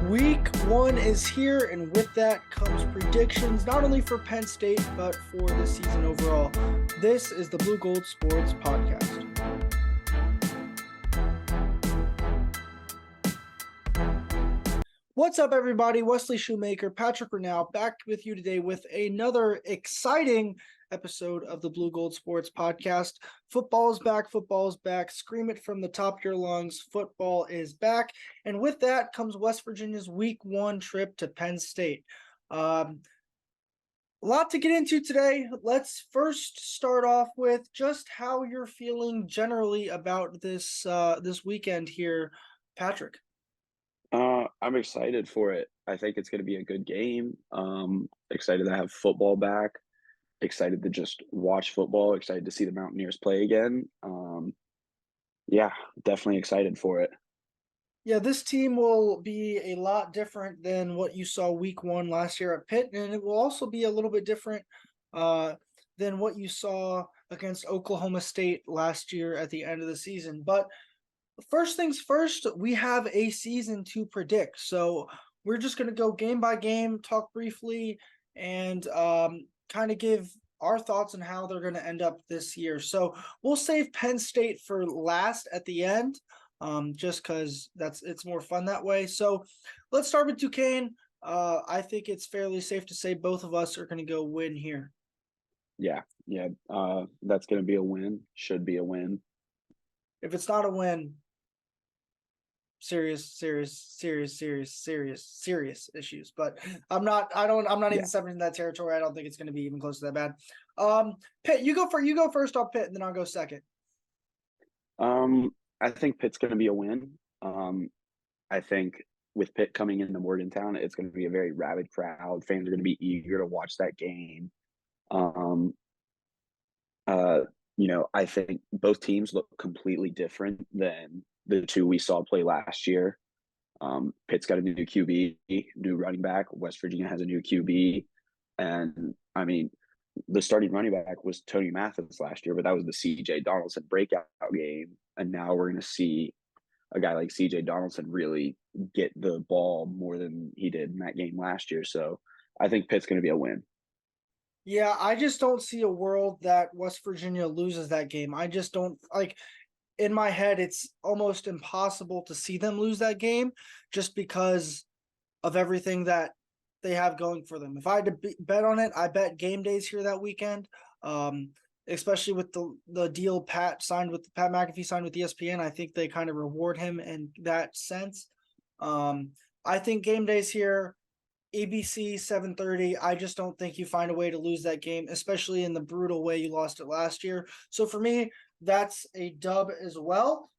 Week 1 is here, and with that comes predictions, not only for Penn State, but for the season overall. This is the Blue Gold Sports Podcast. What's up, everybody? Wesley, Shoemaker, Patrick Reneau, back with you today with another exciting episode of the Blue Gold Sports Podcast. Football is back. Football is back. Scream it from the top of your lungs. Football is back. And with that comes West Virginia's Week 1 trip to Penn State. A lot to get into today. Let's first start off with just how you're feeling generally about this weekend here, Patrick. I'm excited for it. I think it's going to be a good game. Excited to have football back. Excited to just watch football. Excited to see the Mountaineers play again. Yeah, definitely excited for it. Yeah, this team will be a lot different than what you saw Week 1 last year at Pitt, and it will also be a little bit different than what you saw against Oklahoma State last year at the end of the season. But first things first, we have a season to predict. So we're just going to go game by game, talk briefly, and kind of give our thoughts on how they're going to end up this year. So we'll save Penn State for last at the end, just because it's more fun that way. So let's start with Duquesne. I think it's fairly safe to say both of us are going to go win here. Yeah. That's going to be a win. Should be a win. If it's not a win, serious issues. But I'm not even stepping in that territory. I don't think it's going to be even close to that bad. Pitt, you go first on Pitt, and then I'll go second. I think Pitt's going to be a win. I think with Pitt coming into Morgantown, it's going to be a very rabid crowd. Fans are going to be eager to watch that game. I think both teams look completely different than the two we saw play last year. Pitt's got a new QB, new running back. West Virginia has a new QB. And, I mean, the starting running back was Tony Mathis last year, but that was the C.J. Donaldson breakout game. And now we're going to see a guy like C.J. Donaldson really get the ball more than he did in that game last year. So I think Pitt's going to be a win. Yeah, I just don't see a world that West Virginia loses that game. I just don't in my head, it's almost impossible to see them lose that game just because of everything that they have going for them. If I had to bet on it, I bet game days here that weekend, especially with the deal Pat McAfee signed with ESPN. I think they kind of reward him in that sense. I think game days here, ABC 7:30. I just don't think you find a way to lose that game, especially in the brutal way you lost it last year. So for me, that's a dub as well.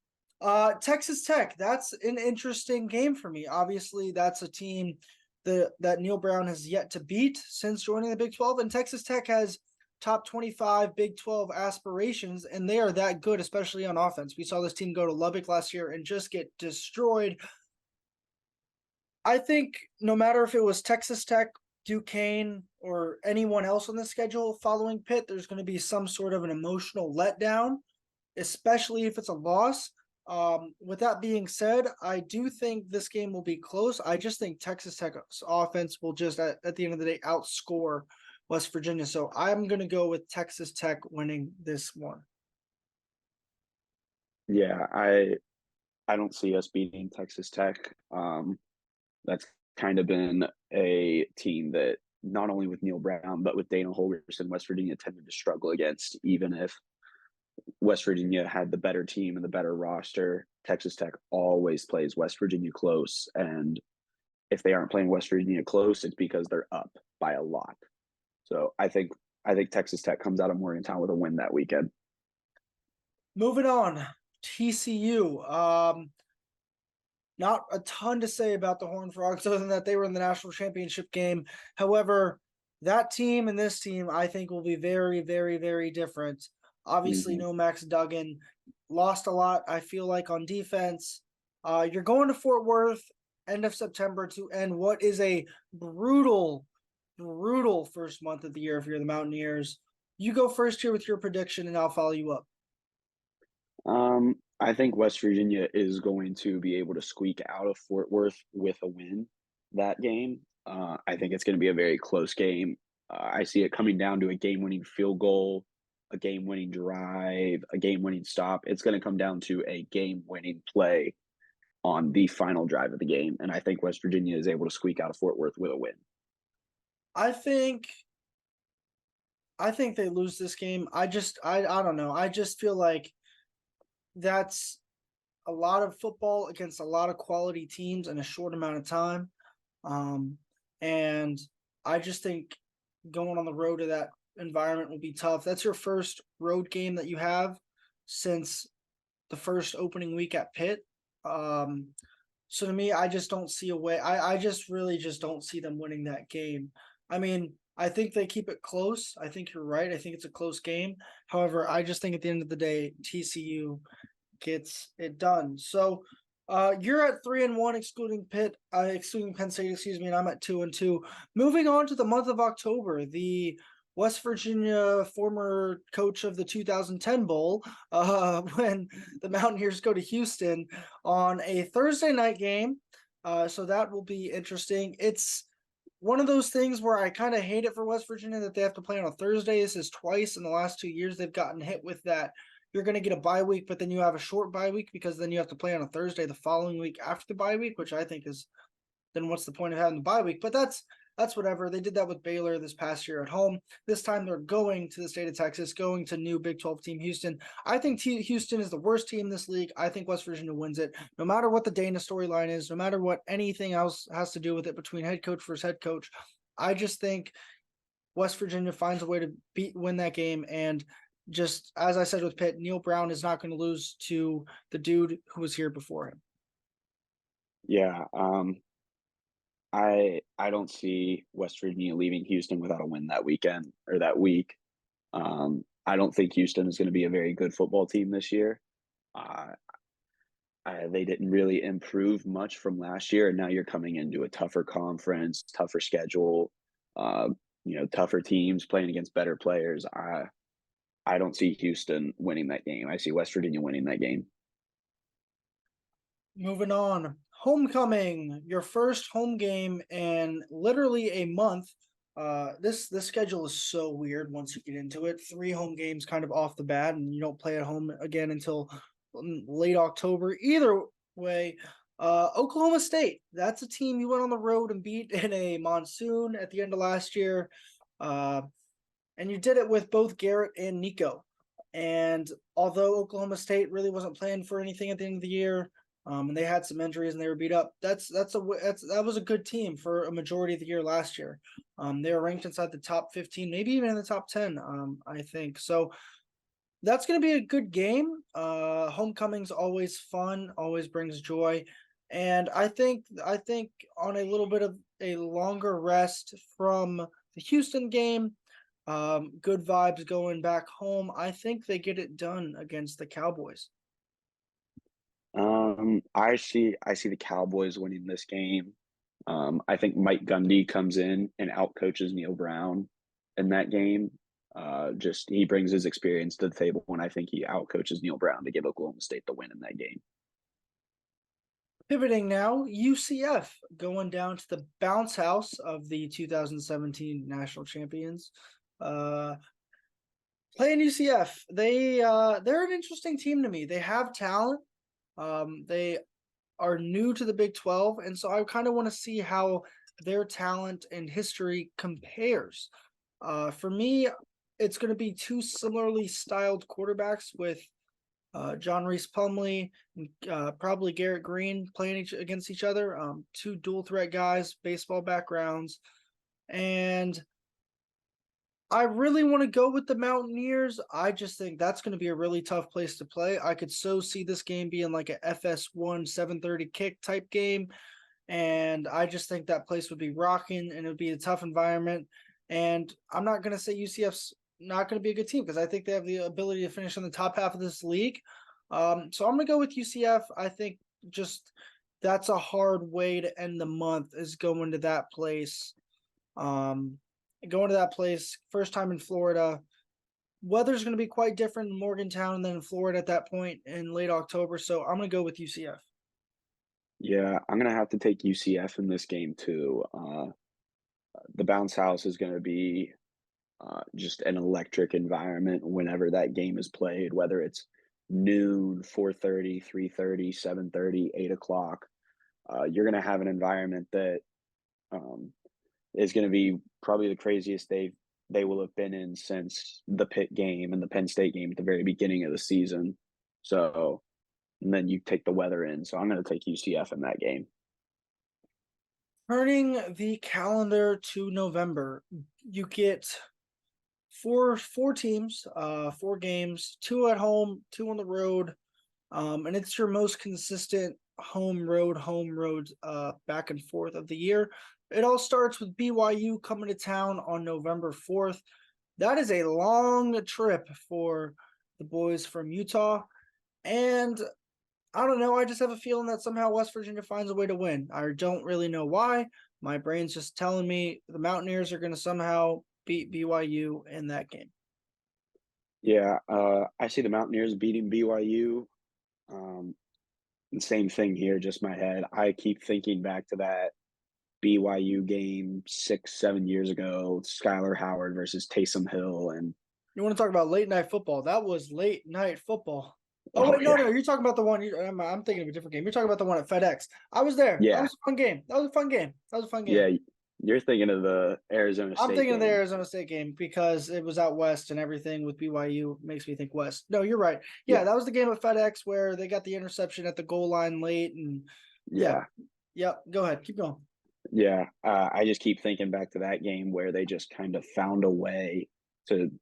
Texas Tech, that's an interesting game for me. Obviously, that's a team that Neil Brown has yet to beat since joining the Big 12, and Texas Tech has top 25 Big 12 aspirations, and they are that good, especially on offense. We saw this team go to Lubbock last year and just get destroyed. I think no matter if it was Texas Tech, Duquesne, or anyone else on the schedule following Pitt, there's going to be some sort of an emotional letdown, especially if it's a loss. With that being said, I do think this game will be close. I just think Texas Tech's offense will just, at the end of the day, outscore West Virginia. So I'm going to go with Texas Tech winning this one. Yeah, I don't see us beating Texas Tech. That's kind of been a team that not only with Neil Brown, but with Dana Holgorsen, West Virginia tended to struggle against, even if West Virginia had the better team and the better roster. Texas Tech always plays West Virginia close. And if they aren't playing West Virginia close, it's because they're up by a lot. So I think Texas Tech comes out of Morgantown with a win that weekend. Moving on, TCU. Not a ton to say about the Horned Frogs other than that they were in the national championship game. However, that team and this team, I think, will be very, very, very different. Obviously, no Max Duggan. Lost a lot, I feel like, on defense. You're going to Fort Worth end of September to end what is a brutal first month of the year if you're the Mountaineers. You go first here with your prediction, and I'll follow you up. I think West Virginia is going to be able to squeak out of Fort Worth with a win that game. I think it's going to be a very close game. I see it coming down to a game-winning field goal, a game-winning drive, a game-winning stop. It's going to come down to a game-winning play on the final drive of the game, and I think West Virginia is able to squeak out of Fort Worth with a win. I think I think they lose this game. I don't know. I just feel like that's a lot of football against a lot of quality teams in a short amount of time. Um, and I just think going on the road to that environment will be tough. That's your first road game that you have since the first opening week at Pitt. Um, so to me, I just don't see a way. I just really just don't see them winning that game. I mean, I think they keep it close. I think you're right. I think it's a close game. However, I just think at the end of the day, TCU gets it done. So you're at 3-1, excluding Penn State, excuse me, and I'm at 2-2. Moving on to the month of October, the West Virginia former coach of the 2010 Bowl, when the Mountaineers go to Houston on a Thursday night game. So that will be interesting. It's one of those things where I kind of hate it for West Virginia that they have to play on a Thursday. This is twice in the last 2 years they've gotten hit with that. You're going to get a bye week, but then you have a short bye week because then you have to play on a Thursday the following week after the bye week, which I think is then what's the point of having the bye week? But that's whatever. They did that with Baylor this past year at home. This time they're going to the state of Texas, going to new Big 12 team Houston. I think Houston is the worst team in this league. I think West Virginia wins it. No matter what the Dana storyline is, no matter what anything else has to do with it between head coach versus head coach, I just think West Virginia finds a way to win that game. And just as I said with Pitt, Neil Brown is not going to lose to the dude who was here before him. Yeah, I don't see West Virginia leaving Houston without a win that weekend or that week. I don't think Houston is going to be a very good football team this year. Uh, they didn't really improve much from last year, and now you're coming into a tougher conference, tougher schedule, uh, tougher teams playing against better players. I don't see Houston winning that game. I see West Virginia winning that game. Moving on. Homecoming, your first home game in literally a month. This schedule is so weird once you get into it. 3 home games kind of off the bat, and you don't play at home again until late October. Either way, Oklahoma State. That's a team you went on the road and beat in a monsoon at the end of last year. And you did it with both Garrett and Nico. And although Oklahoma State really wasn't playing for anything at the end of the year, and they had some injuries and they were beat up, that was a good team for a majority of the year last year. They were ranked inside the top 15, maybe even in the top 10. I think so. That's going to be a good game. Homecoming's always fun, always brings joy, and I think on a little bit of a longer rest from the Houston game, good vibes going back home. I think they get it done against the Cowboys. I see the Cowboys winning this game. I think Mike Gundy comes in and outcoaches Neil Brown in that game. Just he brings his experience to the table, and I think he outcoaches Neil Brown to give Oklahoma State the win in that game. Pivoting now, UCF going down to the bounce house of the 2017 national champions. Playing UCF, they're an interesting team to me. They have talent. They are new to the Big 12, and so I kind of want to see how their talent and history compares. For me, it's going to be 2 similarly styled quarterbacks with John Reese Plumlee and probably Garrett Green playing against each other. 2 dual threat guys, baseball backgrounds, and I really want to go with the Mountaineers. I just think that's going to be a really tough place to play. I could so see this game being like a FS1 7:30 kick type game, and I just think that place would be rocking and it would be a tough environment. And I'm not going to say UCF's not going to be a good team because I think they have the ability to finish in the top half of this league. So I'm going to go with UCF. I think just that's a hard way to end the month is going to that place. Going to that place, first time in Florida. weather's going to be quite different in Morgantown and then in Florida at that point in late October. So I'm going to go with UCF. Yeah, I'm gonna have to take UCF in this game too. The bounce house is gonna be just an electric environment whenever that game is played, whether it's noon, 4:30, 3:30, 7:30, 8 o'clock. You're going to have an environment that um, is going to be probably the craziest they will have been in since the Pitt game and the Penn State game at the very beginning of the season. So, and then you take the weather in. So I'm going to take UCF in that game. Turning the calendar to November, you get four teams, 4 games, 2 at home, 2 on the road. And it's your most consistent home road back and forth of the year. It all starts with BYU coming to town on November 4th. That is a long trip for the boys from Utah. And I don't know. I just have a feeling that somehow West Virginia finds a way to win. I don't really know why. My brain's just telling me the Mountaineers are going to somehow beat BYU in that game. Yeah, I see the Mountaineers beating BYU. Um, and same thing here, just my head. I keep thinking back to that BYU game 6, 7 years ago, Skylar Howard versus Taysom Hill, and You want to talk about late night football? That was late night football. Oh oh wait, no, yeah, you're talking about the one. I'm thinking of a different game. You're talking about the one at FedEx. I was there. That yeah, was a fun game. That was a fun game. That was a fun game. yeah. You're thinking of the Arizona I'm State thinking of the game. Arizona State game because it was out west and everything with BYU makes me think west. No, you're right. Yeah, Yeah, that was the game at FedEx where they got the interception at the goal line late and yeah. yeah, Yep. Go ahead. Keep going. yeah. I just keep thinking back to that game where they just kind of found a way to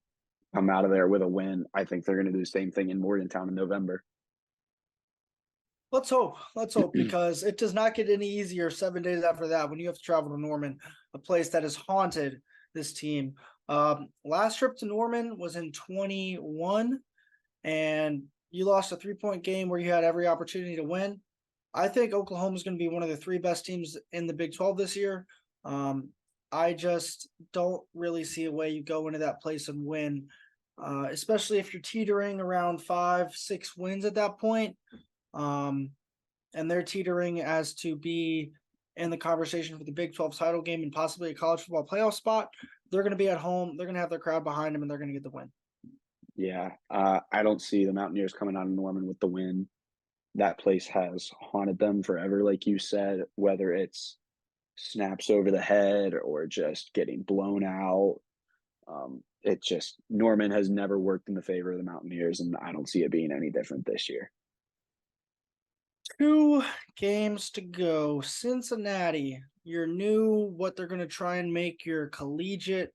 come out of there with a win. I think they're going to do the same thing in Morgantown in November. Let's hope. Let's hope because it does not get any easier 7 days after that when you have to travel to Norman, a place that has haunted this team. Last trip to Norman was in 21, and you lost a 3-point game where you had every opportunity to win. I think Oklahoma is going to be one of the 3 best teams in the Big 12 this year. I just don't really see a way you go into that place and win, especially if you're teetering around 5, 6 wins at that point. Um, and they're teetering as to be in the conversation for the Big 12 title game and possibly a college football playoff spot. They're going to be at home. They're going to have their crowd behind them, and they're going to get the win. Yeah, I don't see the Mountaineers coming out of Norman with the win. That place has haunted them forever, like you said, whether it's snaps over the head or just getting blown out. It just Norman has never worked in the favor of the Mountaineers, and I don't see it being any different this year. 2 games to go. Cincinnati, your new, what they're going to try and make your collegiate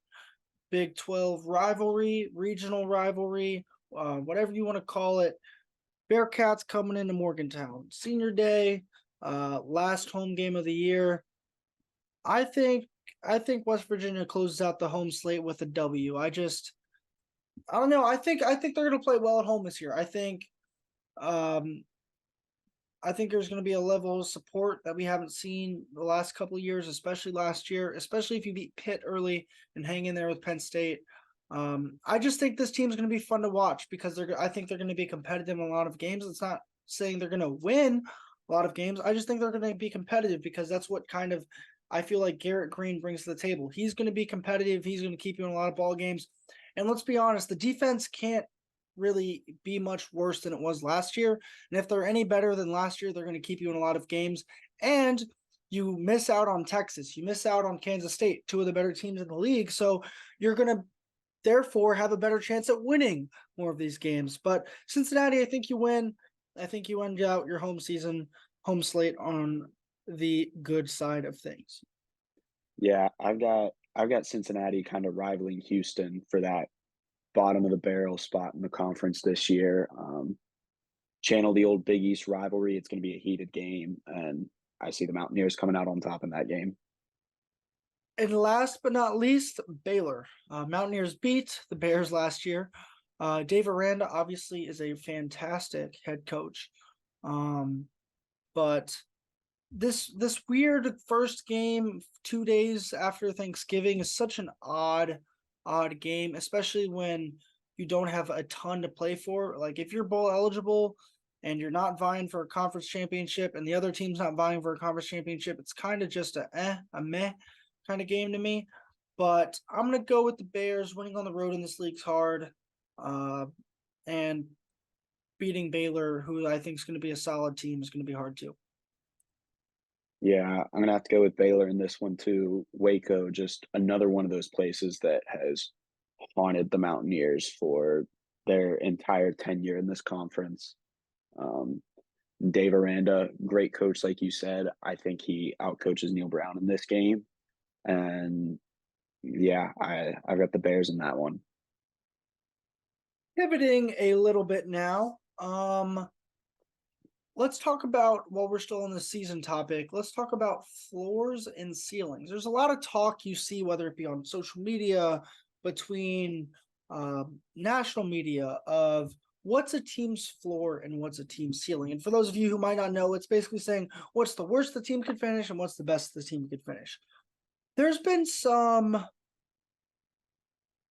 Big 12 rivalry, regional rivalry, whatever you want to call it. Bearcats coming into Morgantown. Senior day, last home game of the year. I think West Virginia closes out the home slate with a W. I don't know. I think they're gonna play well at home this year. Um I think there's gonna be a level of support that we haven't seen the last couple of years, especially last year, especially if you beat Pitt early and hang in there with Penn State. I just think this team's gonna be fun to watch because I think they're gonna be competitive in a lot of games. It's not saying they're gonna win a lot of games. I just think they're gonna be competitive because that's what kind of I feel like Garrett Green brings to the table. He's going to be competitive. He's going to keep you in a lot of ball games. And let's be honest, the defense can't really be much worse than it was last year. And if they're any better than last year, they're going to keep you in a lot of games. And you miss out on Texas. You miss out on Kansas State, 2 of the better teams in the league. So you're going to therefore have a better chance at winning more of these games. But Cincinnati, I think you win. I think you end out your home slate on the good side of things. Yeah, I've got Cincinnati kind of rivaling Houston for that bottom of the barrel spot in the conference this year. Channel the old Big East rivalry. It's going to be a heated game, and I see the Mountaineers coming out on top in that game. And last but not least, Baylor. Mountaineers beat the Bears last year. Dave Aranda obviously is a fantastic head coach. But this weird first game 2 days after Thanksgiving is such an odd game, especially when you don't have a ton to play for. Like if you're bowl eligible and you're not vying for a conference championship and the other team's not vying for a conference championship, it's kind of just a meh kind of game to me. But I'm going to go with the Bears. Winning on the road in this league's hard. And beating Baylor, who I think is going to be a solid team, is going to be hard too. Yeah, I'm gonna have to go with Baylor in this one too. Waco, just another one of those places that has haunted the Mountaineers for their entire tenure in this conference. Um, Dave Aranda, great coach, like you said. I think he outcoaches Neil Brown in this game, and yeah, I've got the Bears in that one. Pivoting a little bit now. Let's talk about, while we're still on the season topic, let's talk about floors and ceilings. There's a lot of talk you see, whether it be on social media, between national media, of what's a team's floor and what's a team's ceiling. And for those of you who might not know, it's basically saying what's the worst the team could finish and what's the best the team could finish. There's been some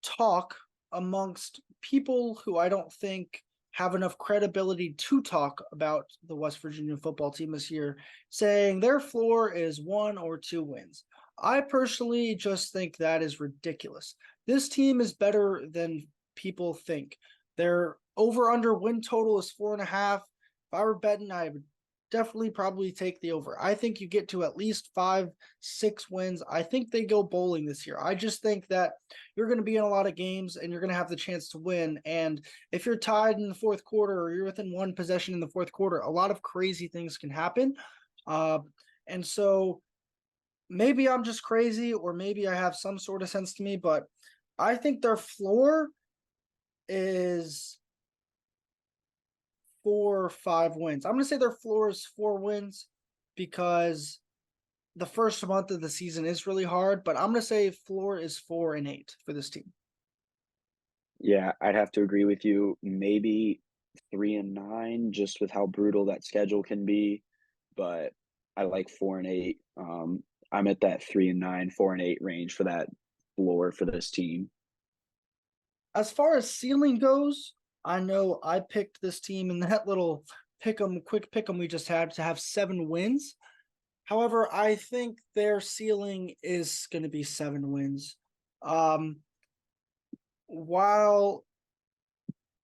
talk amongst people who I don't think have enough credibility to talk about the West Virginia football team this year, saying their floor is 1 or 2 wins. I personally just think that is ridiculous. This team is better than people think. Their over-under win total is 4.5. If I were betting, I would definitely probably take the over. I think you get to at least 5-6 wins. I think they go bowling this year. I just think that you're going to be in a lot of games and you're going to have the chance to win. And if you're tied in the fourth quarter or you're within one possession in the fourth quarter, a lot of crazy things can happen. And so maybe I'm just crazy, or maybe I have some sort of sense to me, but I think their floor is 4 or 5 wins. I'm going to say their floor is 4 wins because the first month of the season is really hard, but I'm going to say floor is 4-8 for this team. Yeah, I'd have to agree with you. Maybe 3-9, just with how brutal that schedule can be. But I like 4-8. I'm at that 3-9, 4-8 range for that floor for this team. As far as ceiling goes, I know I picked this team in that little quick pick 'em we just had to have 7 wins. However, I think their ceiling is going to be 7 wins. While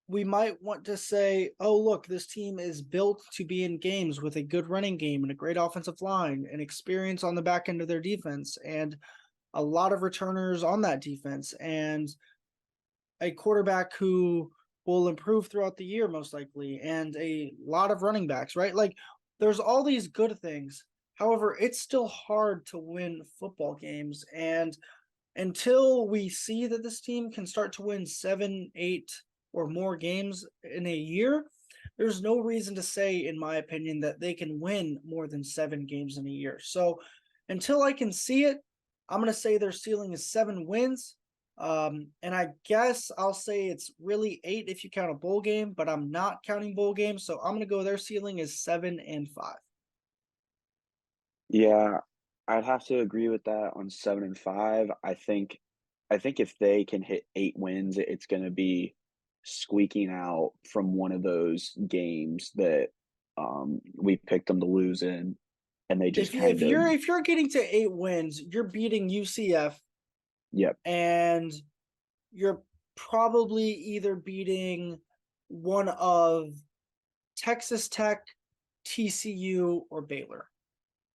we might want to say, oh, look, this team is built to be in games with a good running game and a great offensive line and experience on the back end of their defense and a lot of returners on that defense and a quarterback who will improve throughout the year, most likely, and a lot of running backs, right? Like, there's all these good things. However, it's still hard to win football games. And until we see that this team can start to win 7, 8, or more games in a year, there's no reason to say, in my opinion, that they can win more than 7 games in a year. So until I can see it, I'm going to say their ceiling is 7 wins. And I guess I'll say it's really 8 if you count a bowl game, but I'm not counting bowl games. So I'm going to go their ceiling is 7-5. Yeah, I'd have to agree with that on 7-5. I think if they can hit 8 wins, it's gonna be squeaking out from one of those games that we picked them to lose in, and they just If kind of you're getting to 8 wins, you're beating UCF, yep, and you're probably either beating one of Texas Tech, TCU, or Baylor.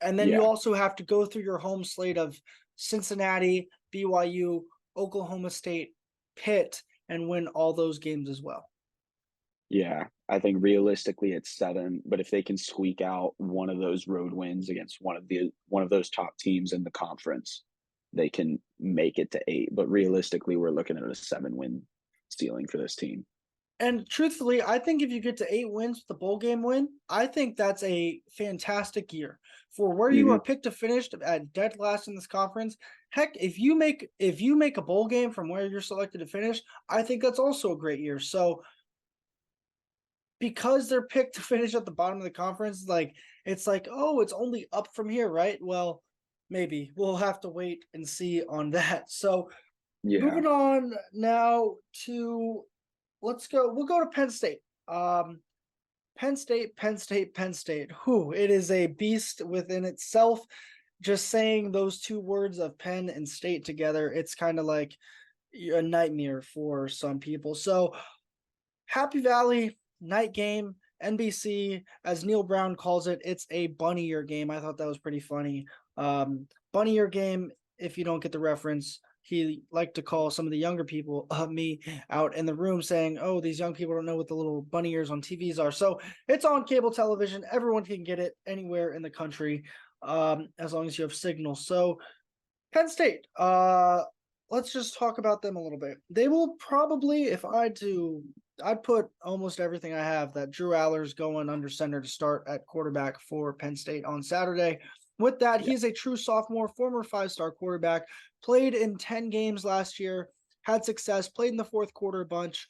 And then you yeah, also have to go through your home slate of Cincinnati, BYU, Oklahoma State, Pitt, and win all those games as well. yeah. I think realistically it's 7, but if they can squeak out one of those road wins against one of those top teams in the conference, they can make it to 8. But realistically, we're looking at a 7-win ceiling for this team. And truthfully, I think if you get to 8 wins with the bowl game win, I think that's a fantastic year for where you Mhm. are picked to finish at dead last in this conference. Heck, if you make a bowl game from where you're selected to finish, I think that's also a great year. So because they're picked to finish at the bottom of the conference, like it's like, oh, it's only up from here, right? Well, maybe we'll have to wait and see on that. So Yeah. moving on now to let's go. We'll go to Penn State. Penn State, Penn State, Penn State. Whew, it is a beast within itself. Just saying those two words of Penn and State together, it's kind of like a nightmare for some people. So, Happy Valley night game, NBC, as Neil Brown calls it, it's a bunny ear game. I thought that was pretty funny. Bunny ear game. If you don't get the reference, he liked to call some of the younger people, me, out in the room saying, "Oh, these young people don't know what the little bunny ears on TVs are." So it's on cable television. Everyone can get it anywhere in the country, as long as you have signal. So Penn State, let's just talk about them a little bit. They will probably, if I had to, I'd put almost everything I have that Drew Aller's going under center to start at quarterback for Penn State on Saturday. With that, Yeah. he is a true sophomore, former five-star quarterback, played in 10 games last year, had success, played in the fourth quarter a bunch,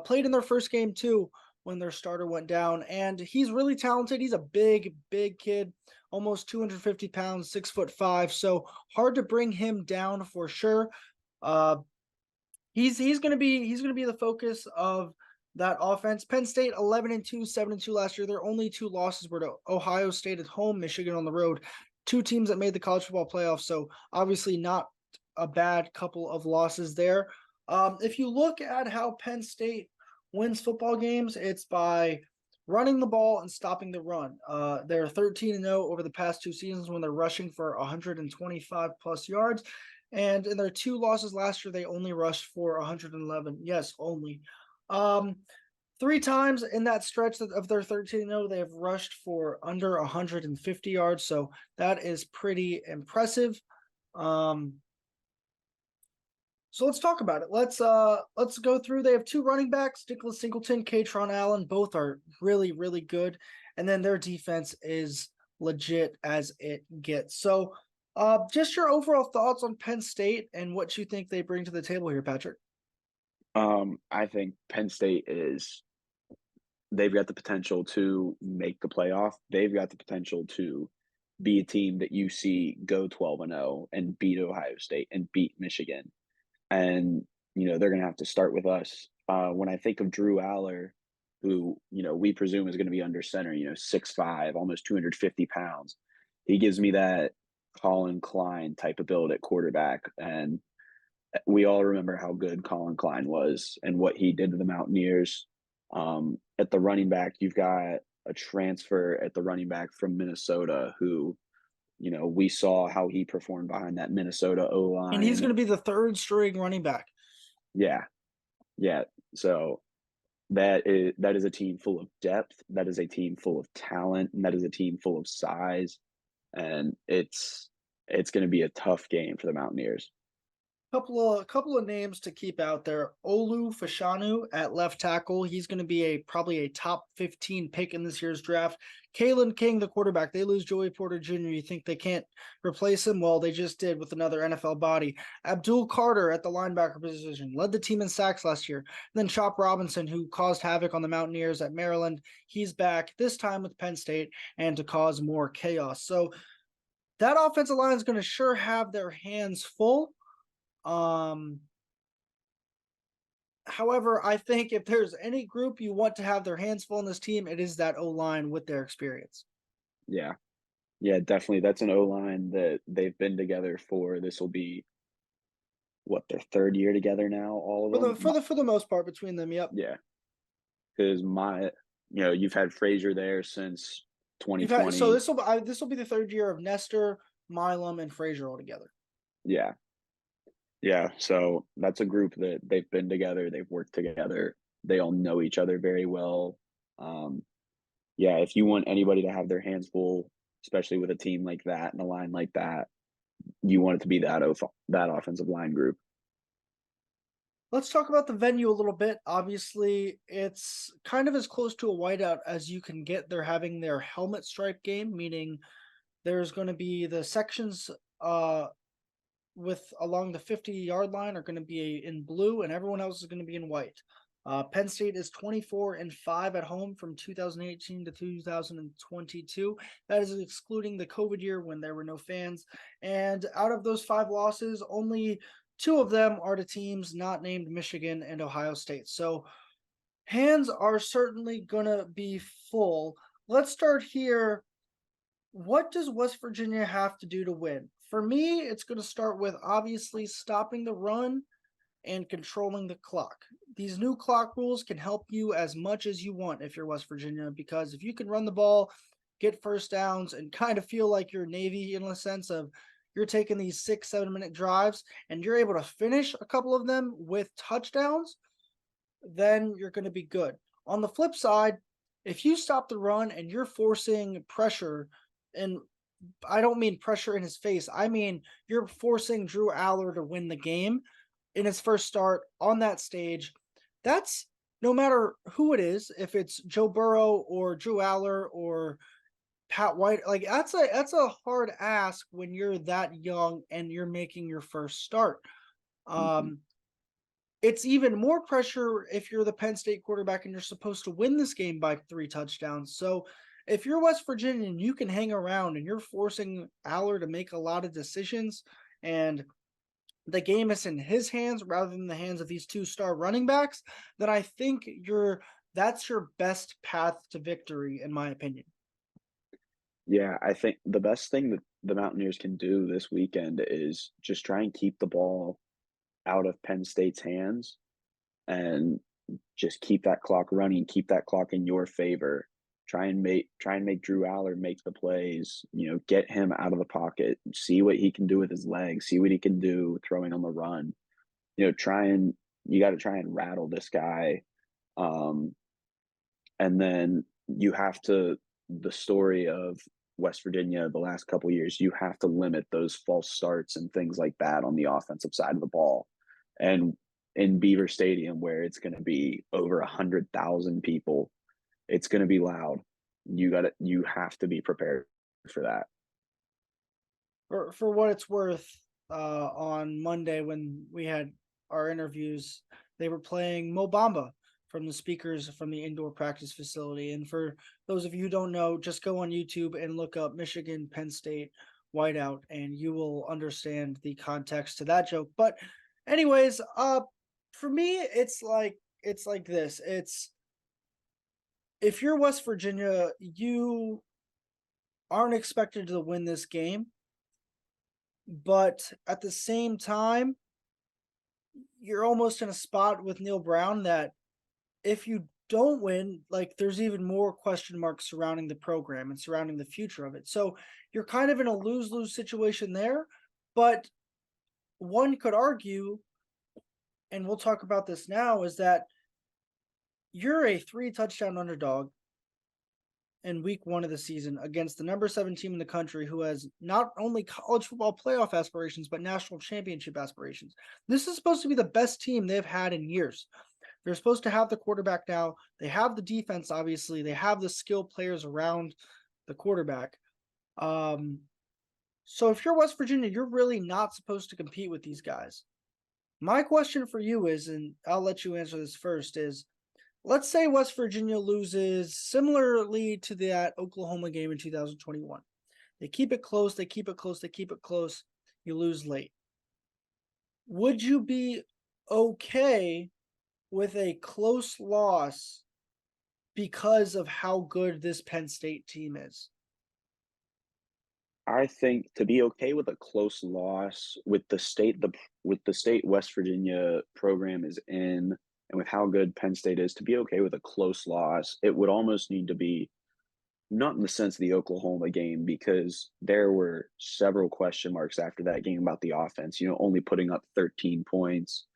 played in their first game too when their starter went down. And he's really talented. He's a big, big kid, almost 250 pounds, 6'5". So hard to bring him down for sure. He's gonna be the focus of that offense. Penn State 11-2, 7-2 last year. Their only two losses were to Ohio State at home, Michigan on the road. Two teams that made the college football playoffs. So obviously not a bad couple of losses there. If you look at how Penn State wins football games, it's by running the ball and stopping the run. They're 13-0 over the past two seasons when they're rushing for 125 plus yards. And in their two losses last year, they only rushed for 111. Yes, only. Three times in that stretch of their 13-0, they have rushed for under 150 yards. So that is pretty impressive. So let's talk about it. Let's go through. They have two running backs, Nicholas Singleton, Katron Allen. Both are really, really good. And then their defense is legit as it gets. So just your overall thoughts on Penn State and what you think they bring to the table here, Patrick. I think Penn State they've got the potential to make the playoff. They've got the potential to be a team that you see go 12-0 and beat Ohio State and beat Michigan. And, they're going to have to start with us. When I think of Drew Aller, who, we presume is going to be under center, 6'5", almost 250 pounds, he gives me that Colin Klein type of build at quarterback. And we all remember how good Colin Klein was and what he did to the Mountaineers. At the running back, you've got a transfer at the running back from Minnesota who, we saw how he performed behind that Minnesota O-line. And he's going to be the third string running back. Yeah. Yeah. So that is a team full of depth. That is a team full of talent. And that is a team full of size. And it's going to be a tough game for the Mountaineers. Couple of names to keep out there. Olu Fashanu at left tackle. He's going to be probably a top 15 pick in this year's draft. Kalen King, the quarterback. They lose Joey Porter Jr. You think they can't replace him? Well, they just did with another NFL body. Abdul Carter at the linebacker position. Led the team in sacks last year. And then Chop Robinson, who caused havoc on the Mountaineers at Maryland. He's back, this time with Penn State, and to cause more chaos. So that offensive line is going to sure have their hands full. However, I think if there's any group you want to have their hands full in this team, it is that O-line with their experience. Yeah. Yeah, definitely. That's an O-line that they've been together for. This will be their third year together now, all of them. For the most part between them, yep. Yeah. Because you've had Frazier there since 2020. So this will be the third year of Nestor, Milam, and Frazier all together. Yeah. Yeah, so that's a group that they've been together, they've worked together, they all know each other very well. Yeah, if you want anybody to have their hands full, especially with a team like that and a line like that, you want it to be that offensive line group. Let's talk about the venue a little bit. Obviously, it's kind of as close to a whiteout as you can get. They're having their helmet stripe game, meaning there's going to be the sections along the 50-yard line are going to be in blue, and everyone else is going to be in white. Penn State is 24-5 at home from 2018 to 2022. That is excluding the COVID year when there were no fans. And out of those 5 losses, only 2 of them are to teams not named Michigan and Ohio State. So Hands are certainly gonna be full. Let's start here. What does West Virginia have to do to win? For me, it's gonna start with obviously stopping the run and controlling the clock. These new clock rules can help you as much as you want if you're West Virginia, because if you can run the ball, get first downs, and kind of feel like you're Navy in a sense of you're taking these 6, 7 minute drives and you're able to finish a couple of them with touchdowns, then you're going to be good. On the flip side, if you stop the run and you're forcing pressure, and I don't mean pressure in his face, I mean you're forcing Drew Aller to win the game in his first start on that stage, that's no matter who it is, if it's Joe Burrow or Drew Aller or Pat White, like that's a hard ask when you're that young and you're making your first start. Mhm. Um, it's even more pressure if you're the Penn State quarterback and you're supposed to win this game by 3 touchdowns. So if you're West Virginia and you can hang around and you're forcing Aller to make a lot of decisions and the game is in his hands rather than the hands of these 2 star running backs, then I think that's your best path to victory, in my opinion. Yeah, I think the best thing that the Mountaineers can do this weekend is just try and keep the ball out of Penn State's hands and just keep that clock running, keep that clock in your favor. Try and make Drew Aller make the plays, get him out of the pocket, see what he can do with his legs, see what he can do throwing on the run. Try and you got to try and rattle this guy. Um, and then you have to the story of West Virginia the last couple years, you have to limit those false starts and things like that on the offensive side of the ball. And in Beaver Stadium, where it's going to be over 100,000 people, it's going to be loud. You have to be prepared for that. For what it's worth, on Monday when we had our interviews, they were playing Mo Bamba from the speakers from the indoor practice facility. And for those of you who don't know, just go on YouTube and look up Michigan Penn State whiteout, and you will understand the context to that joke. But anyways, for me, it's like this. It's if you're West Virginia, you aren't expected to win this game, but at the same time, you're almost in a spot with Neil Brown that if you don't win, like there's even more question marks surrounding the program and surrounding the future of it. So you're kind of in a lose-lose situation there. But one could argue, and we'll talk about this now, is that you're a 3 touchdown underdog in week 1 of the season against the number 7 team in the country who has not only college football playoff aspirations, but national championship aspirations. This is supposed to be the best team they've had in years. They're supposed to have the quarterback now. They have the defense, obviously. They have the skilled players around the quarterback. Um, so if you're West Virginia, you're really not supposed to compete with these guys. My question for you is, and I'll let you answer this first, is let's say West Virginia loses similarly to that Oklahoma game in 2021. They keep it close, they keep it close, they keep it close. You lose late. Would you be okay with a close loss because of how good this Penn State team is? I think to be okay with a close loss with the state West Virginia program is in, and with how good Penn State is, to be okay with a close loss, it would almost need to be not in the sense of the Oklahoma game, because there were several question marks after that game about the offense, only putting up 13 points.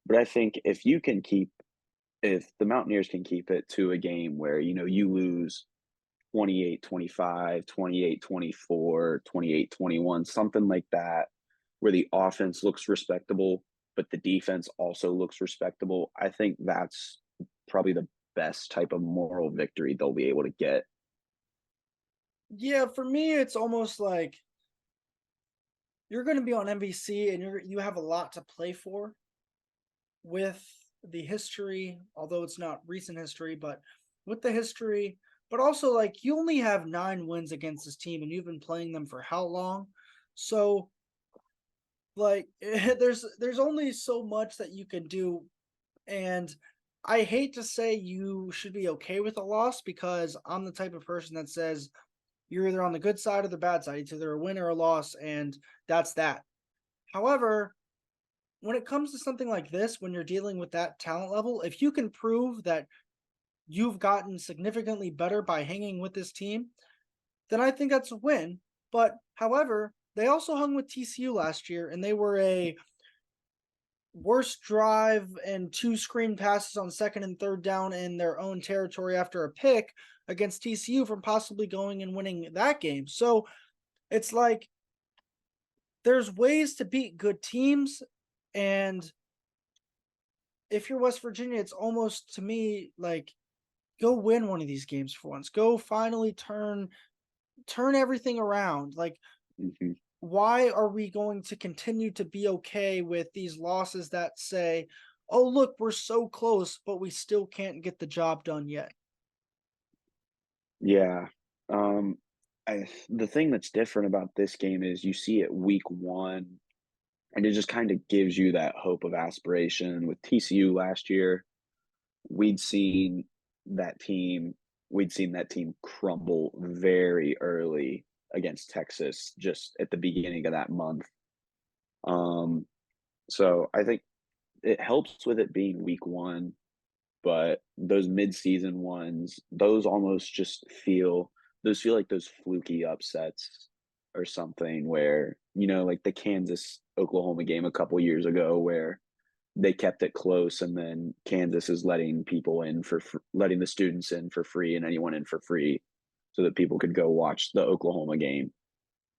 But I think if the Mountaineers can keep it to a game where, you lose 28-25, 28-24, 28-21, something like that, where the offense looks respectable, but the defense also looks respectable. I think that's probably the best type of moral victory they'll be able to get. Yeah, for me, it's almost like you're going to be on NBC and you have a lot to play for with the history, although it's not recent history, but with the history. But also, like you only have 9 wins against this team, and you've been playing them for how long? So, like, there's only so much that you can do, and I hate to say you should be okay with a loss because I'm the type of person that says you're either on the good side or the bad side. It's either a win or a loss, and that's that. However, when it comes to something like this, when you're dealing with that talent level, if you can prove that you've gotten significantly better by hanging with this team, then I think that's a win. But however, they also hung with TCU last year, and they were a worst drive and two screen passes on second and third down in their own territory after a pick against TCU from possibly going and winning that game. So it's like there's ways to beat good teams. And if you're West Virginia, it's almost to me like go win one of these games for once. Go finally turn everything around. Like, Mhm. why are we going to continue to be okay with these losses that say, oh, look, we're so close, but we still can't get the job done yet? Yeah. Um, the thing that's different about this game is you see it week 1, and it just kinda gives you that hope of aspiration. With TCU last year, we'd seen that team we'd seen that team crumble very early against Texas just at the beginning of that month. Um, so I think it helps with it being week 1, but those midseason ones, those feel like those fluky upsets or something where, like the Kansas Oklahoma game a couple years ago where they kept it close and then Kansas is letting the students in for free and anyone in for free so that people could go watch the Oklahoma game.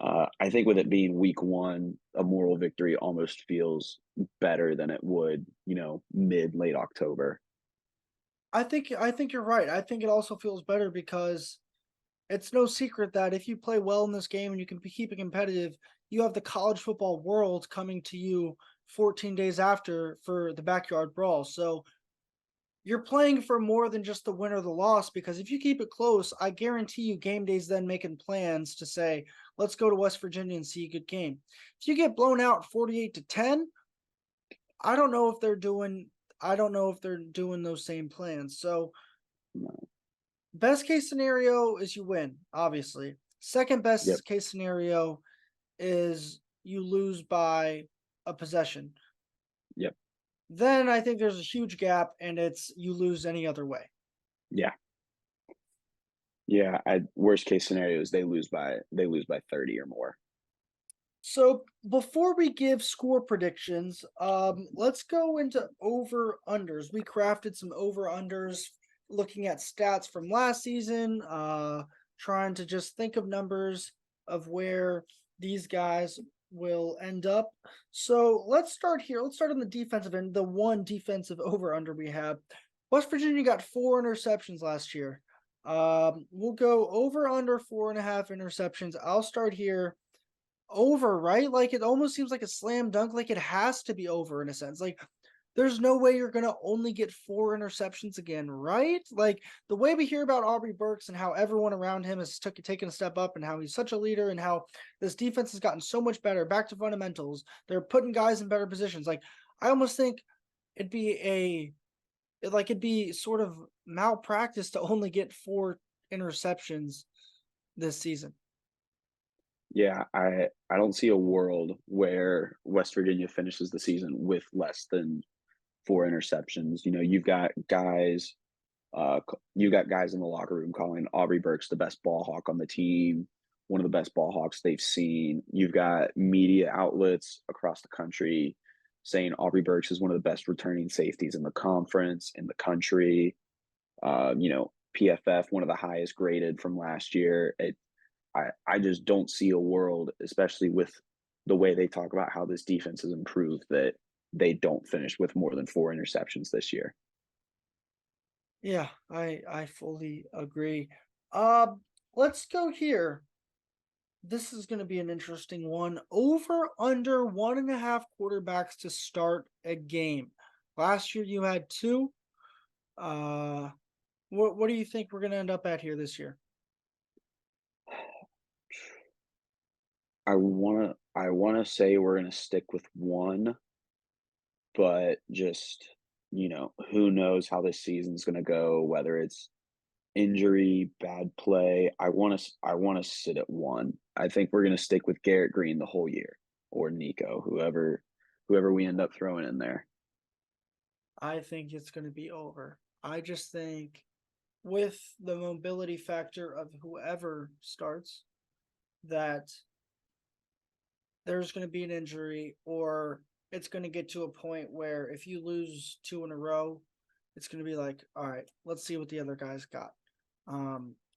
I think with it being week 1, a moral victory almost feels better than it would, late October. I think you're right. I think it also feels better because it's no secret that if you play well in this game and you can keep it competitive, you have the college football world coming to you 14 days after for the backyard brawl. So you're playing for more than just the win or the loss because if you keep it close, I guarantee you game days then making plans to say, let's go to West Virginia and see a good game. If you get blown out 48-10, I don't know if they're doing I don't know if they're doing those same plans. So best case scenario is you win, obviously. Second Yep. best case scenario is you lose by a possession. Yep. Then I think there's a huge gap and it's you lose any other way. Yeah. Yeah. Worst case scenario is they lose by 30 or more. So before we give score predictions, let's go into over unders. We crafted some over unders, looking at stats from last season, trying to just think of numbers of where these guys will end up. So let's start here. Let's start on the defensive end. The one defensive over under we have. West Virginia got 4 interceptions last year. We'll go over under 4.5 interceptions. I'll start here over, right? Like it almost seems like a slam dunk. Like it has to be over in a sense. Like there's no way you're gonna only get 4 interceptions again, right? Like the way we hear about Aubrey Burks and how everyone around him has taken a step up and how he's such a leader and how this defense has gotten so much better, back to fundamentals. They're putting guys in better positions. Like I almost think it'd be it'd be sort of malpractice to only get 4 interceptions this season. Yeah, I don't see a world where West Virginia finishes the season with less than 4 interceptions. You've got guys in the locker room calling Aubrey Burks the best ball hawk on the team, one of the best ball hawks they've seen. You've got media outlets across the country saying Aubrey Burks is one of the best returning safeties in the conference, in the country. PFF, one of the highest graded from last year. I just don't see a world, especially with the way they talk about how this defense has improved, that they don't finish with more than 4 interceptions this year. Yeah, I fully agree. Um, let's go here. This is going to be an interesting one. Over under 1.5 quarterbacks to start a game. Last year you had two. Uh, what do you think we're going to end up at here this year? I wanna say we're gonna stick with one, but just who knows how this season's going to go, whether it's injury, bad play. I want to sit at one. I think we're going to stick with Garrett Green the whole year, or Nico, whoever we end up throwing in there. I think it's going to be over. I just think with the mobility factor of whoever starts, that there's going to be an injury, or it's going to get to a point where if you lose two in a row, it's going to be like, all right, let's see what the other guys got.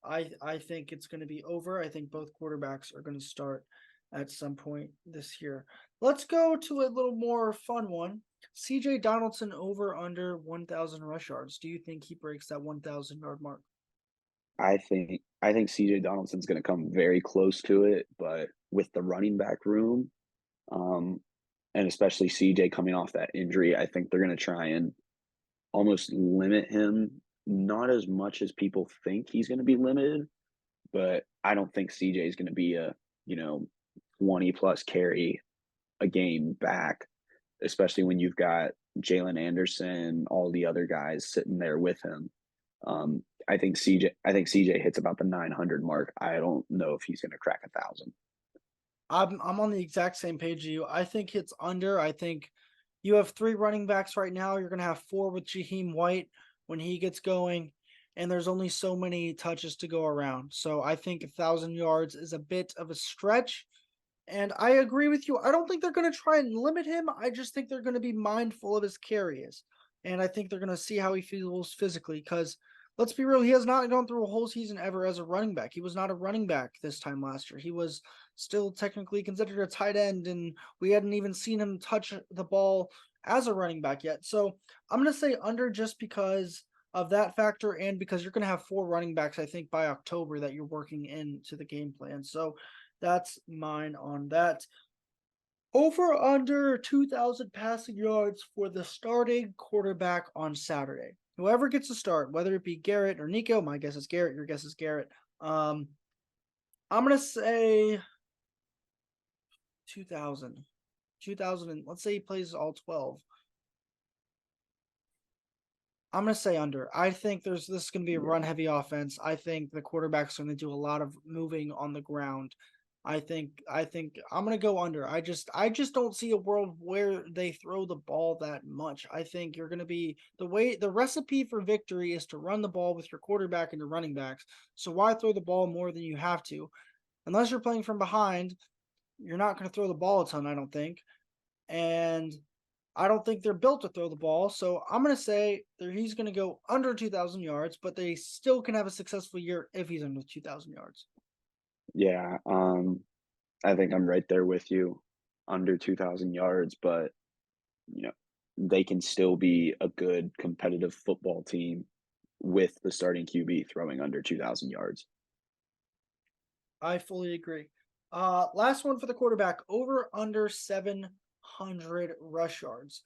I think it's going to be over. I think both quarterbacks are going to start at some point this year. Let's go to a little more fun one. CJ Donaldson over under 1,000 rush yards. Do you think he breaks that 1,000-yard mark? I think CJ Donaldson's going to come very close to it, but with the running back room, um, and especially CJ coming off that injury, I think they're going to try and almost limit him. Not as much as people think he's going to be limited, but I don't think CJ is going to be a 20 plus carry a game back, especially when you've got Jalen Anderson, all the other guys sitting there with him. I think CJ hits about the 900 mark. I don't know if he's going to crack 1,000. I'm on the exact same page as you. I think it's under. I think you have three running backs right now. You're going to have four with Jaheim White when he gets going, and there's only so many touches to go around. So I think 1,000 yards is a bit of a stretch. And I agree with you. I don't think they're going to try and limit him. I just think they're going to be mindful of his carries. And I think they're going to see how he feels physically, because let's be real, he has not gone through a whole season ever as a running back. He was not a running back this time last year. He was still technically considered a tight end, and we hadn't even seen him touch the ball as a running back yet. So I'm going to say under, just because of that factor, and because you're going to have four running backs, I think, by October that you're working into the game plan. So that's mine on that. Over under 2,000 passing yards for the starting quarterback on Saturday. Whoever gets to start, whether it be Garrett or Nico, my guess is Garrett, your guess is Garrett. I'm going to say 2,000. 2,000, and let's say he plays all 12. I'm going to say under. I think this is going to be a run heavy offense. I think the quarterback's going to do a lot of moving on the ground. I think I'm going to go under. I just don't see a world where they throw the ball that much. I think you're going to be the recipe for victory is to run the ball with your quarterback and your running backs. So why throw the ball more than you have to? Unless you're playing from behind, you're not going to throw the ball a ton, I don't think. And I don't think they're built to throw the ball. So I'm going to say that he's going to go under 2,000 yards, but they still can have a successful year if he's under 2,000 yards. Yeah, I think I'm right there with you, under 2,000 yards, but you know, they can still be a good competitive football team with the starting QB throwing under 2,000 yards. I fully agree. Last one for the quarterback, over under 700 rush yards.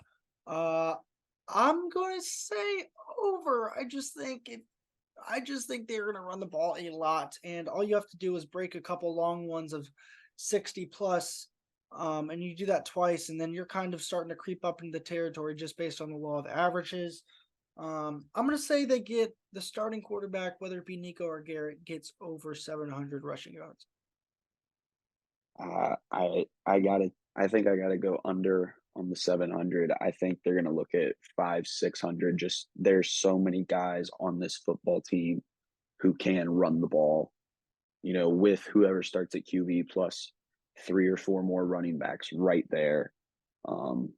I'm going to say over. I just think they're going to run the ball a lot, and all you have to do is break a couple long ones of 60 plus, and you do that twice, and then you're kind of starting to creep up into the territory just based on the law of averages. I'm going to say they get the starting quarterback, whether it be Nico or Garrett, gets over 700 rushing yards. I think I gotta go under on the 700. I think they're gonna look at 500, 600. Just there's so many guys on this football team who can run the ball. With whoever starts at QB plus three or four more running backs right there. Um,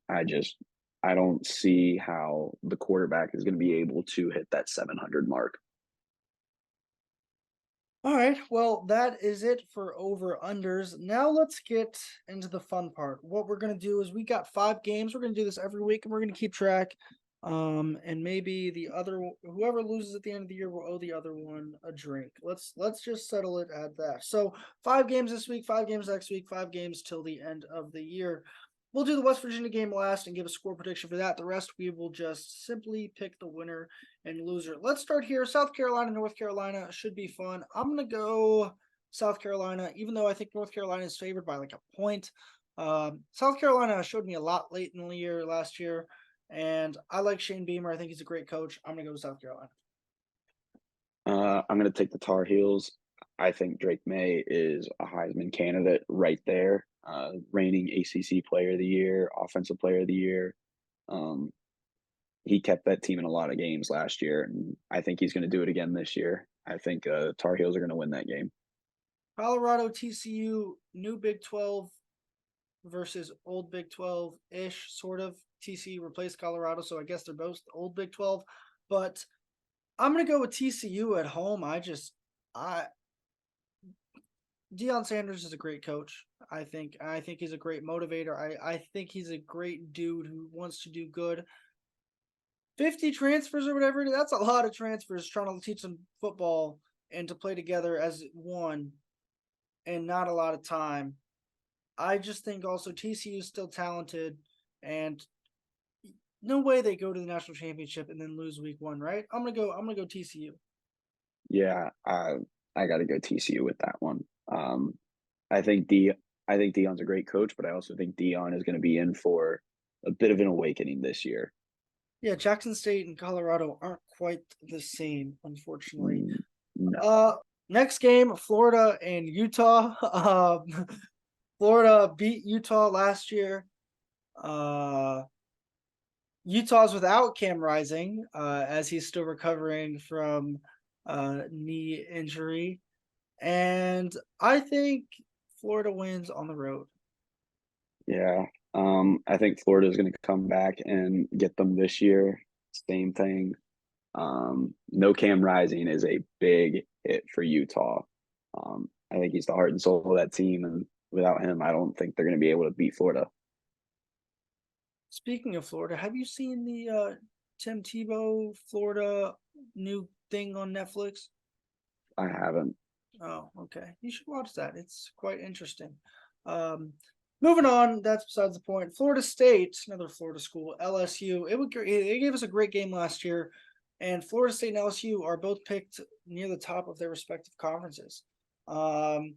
I just I don't see how the quarterback is going to be able to hit that 700 mark. All right, well, that is it for over unders. Now let's get into the fun part. What we're gonna do is we got 5 games. We're gonna do this every week, and we're gonna keep track. And maybe whoever loses at the end of the year will owe the other one a drink. Let's just settle it at that. So 5 games this week, 5 games next week, 5 games till the end of the year. We'll do the West Virginia game last and give a score prediction for that. The rest we will just simply pick the winner and loser. Let's start here. South Carolina, North Carolina should be fun. I'm going to go South Carolina, even though I think North Carolina is favored by like a point. South Carolina showed me a lot late in the year last year, And I like Shane Beamer. I think he's a great coach. I'm going to go with South Carolina. I'm going to take the Tar Heels. I think Drake May is a Heisman candidate right there. Reigning ACC Player of the Year, Offensive Player of the Year. Um, he kept that team in a lot of games last year, and I think he's going to do it again this year. I think Tar Heels are going to win that game. Colorado, TCU, new Big 12 versus old Big 12-ish, sort of. TCU replaced Colorado, so I guess they're both old Big 12. But I'm going to go with TCU at home. Deion Sanders is a great coach. I think he's a great motivator. I think he's a great dude who wants to do good. 50 transfers or whatever, that's a lot of transfers trying to teach them football and to play together as one and not a lot of time. I just think also TCU is still talented, and no way they go to the national championship and then lose week 1, right? I'm gonna go TCU. Yeah, I got to go TCU with that one. I think Deion's a great coach, but I also think Deion is going to be in for a bit of an awakening this year. Yeah, Jackson State and Colorado aren't quite the same, unfortunately. No. Next game, Florida and Utah. Florida beat Utah last year. Utah's without Cam Rising, as he's still recovering from knee injury. And I think Florida wins on the road. Yeah. I think Florida is going to come back and get them this year. Same thing. No Cam Rising is a big hit for Utah. I think he's the heart and soul of that team, and without him, I don't think they're going to be able to beat Florida. Speaking of Florida, have you seen the Tim Tebow Florida new thing on Netflix? I haven't. Oh, okay. You should watch that. It's quite interesting. Moving on, that's besides the point. Florida State, another Florida school, LSU. It gave us a great game last year, and Florida State and LSU are both picked near the top of their respective conferences. I'm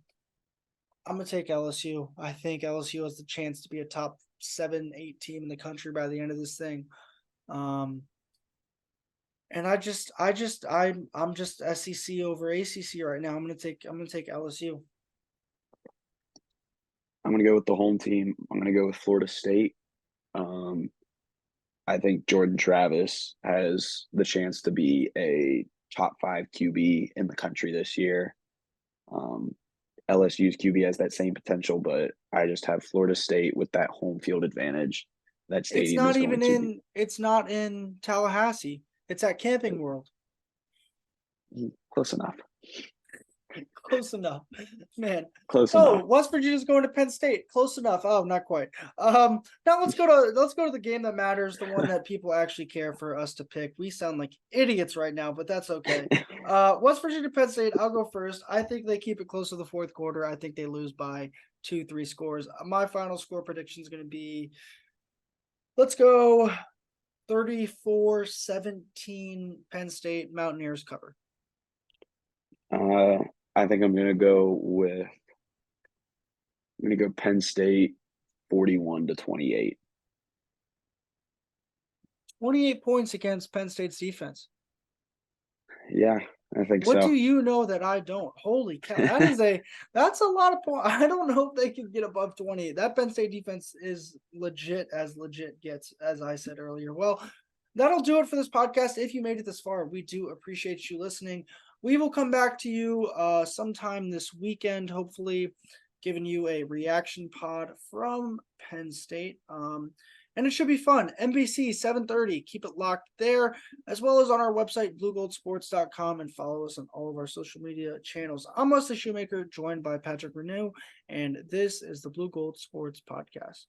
gonna take LSU. I think LSU has the chance to be a top 7-8 team in the country by the end of this thing. And I'm just SEC over ACC right now. I'm gonna take LSU. I'm going to go with the home team. I'm going to go with Florida State. I think Jordan Travis has the chance to be a top 5 QB in the country this year. LSU's QB has that same potential, but I just have Florida State with that home field advantage. That stadium is going to be. It's not in Tallahassee. It's at Camping World. Close enough. Close enough, man. Close enough. West Virginia's going to Penn State. Close enough. Oh, not quite. Now let's go to the game that matters, the one that people actually care for us to pick. We sound like idiots right now, but that's okay. West Virginia, Penn State. I'll go first. I think they keep it close to the fourth quarter. I think they lose by 2-3 scores. My final score prediction is going to be, let's go 34-17 Penn State. Mountaineers cover. I think I'm going to go Penn State 41-28. 28 points against Penn State's defense. Yeah, I think so. What do you know that I don't? Holy cow. That's a lot of points. I don't know if they can get above 20. That Penn State defense is legit as legit gets, as I said earlier. Well, that'll do it for this podcast. If you made it this far, we do appreciate you listening. We will come back to you sometime this weekend, hopefully giving you a reaction pod from Penn State. And it should be fun. NBC 7:30. Keep it locked there, as well as on our website, bluegoldsports.com, and follow us on all of our social media channels. I'm Wesley Shoemaker, joined by Patrick Reneau, and this is the Blue Gold Sports Podcast.